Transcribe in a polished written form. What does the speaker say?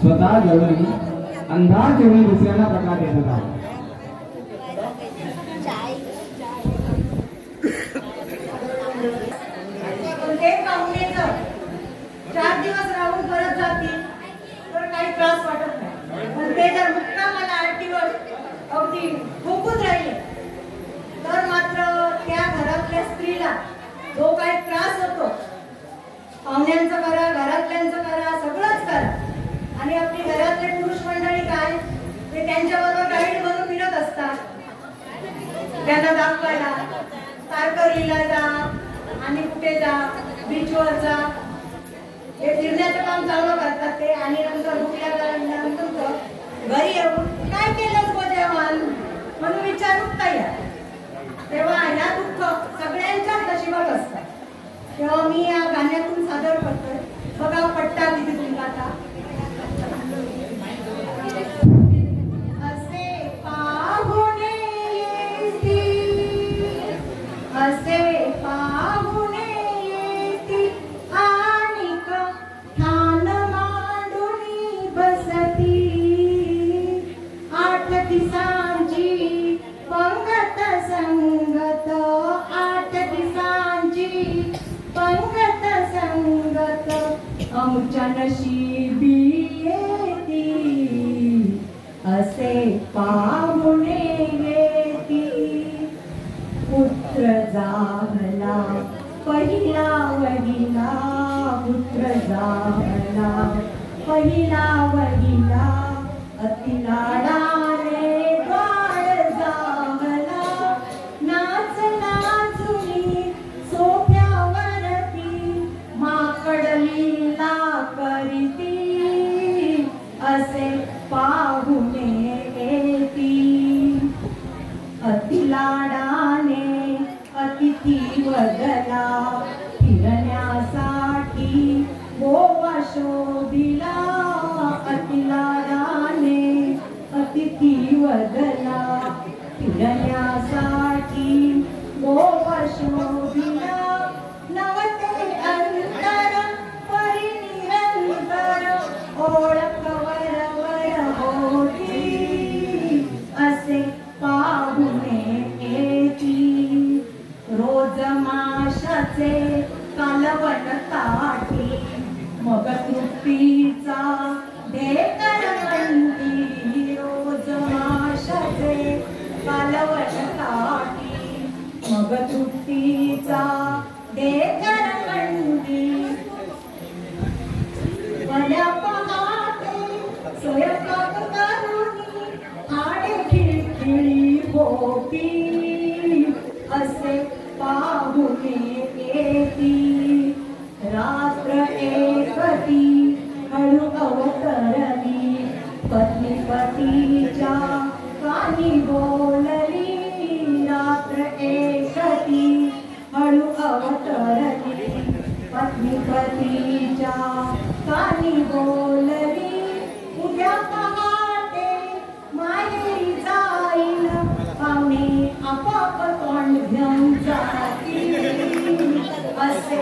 स्वतः जळून अंधार जेवढे दुसऱ्यांना प्रकाश देत होता. ते पाहुणेचं 4 दिवस राहून परत जातील तर काही त्रास वाटत नाही, पण ते जर मुक्कामाला 8 दिवस अगदी भोगून राहिले तर मात्र त्या घरातल्या स्त्रीला जो काही त्रास होतो, पाहुण्यांचं करा, घरातल्यांचं करा, सगळंच करा. आणि आपली घरातले पुरुष मंडळी काय ते त्यांच्याबरोबर गाईड म्हणून फिरत असतात. त्यांना दाखवायला तारकर्लीला जा आणि कुठे जा, बीचवर जा, हे फिरण्याचं काम चालू करतात ते. आणि नंतर नंतर घरी येऊन काय केलंच जेवण म्हणून विचारूच तयार. तेव्हा ह्या दुःख सगळ्यांच्या नशिबात असतात. तेव्हा मी या गाण्यातून सादर करतोय. बघा पट्टा किती तुमचा. असे पाहुणे येतील, असे पाहुणे येतील आणिक ठाण मांडुनी बसती. 8 दिवसांची पंगत संगत, 8 दिवसांची पंगत संगत आमच्या नशिबी येती. असे पाहुणे येती. पुत्र जाहला पहिला वहिला, पुत्र जाहला पहिला वहिला. अति लाडाने द्वार जाहला, नाच नाचुनी सोफ्यावरती माकडलीला करीती. असे पाहुणे येती. अति लाडाने अतिथी वदला, फिरण्यासाठी गोवा शोभिला. अति लाडाने अतिथी वदला, फिरण्यासाठी गोवा शोभिला. नवते अंतर परिनिरंतर ओळख वरवर होती. असे पाहुणे येती. रोज माशाचे कालवण ताटी, मग तृप्तीचा ढेकर मंदी. रोज माशाचे कालवण ताटी, मग तृप्तीचा ढेकर मंदी. भल्या पहाटे स्वयंपाक करुनी आडे खिळखिळी भोपी. असे पाहुणे येती. रात्र एकटी हळू अवतरली, पत्नी पतीच्या कानी बोलली. रात्र एकटी हळू अवतरली, पत्नी पतीच्या कानी बोलली. उद्या पहाटे माहेरी जाईल, पाहुणे आपाप तोंड घेऊन जातील. असे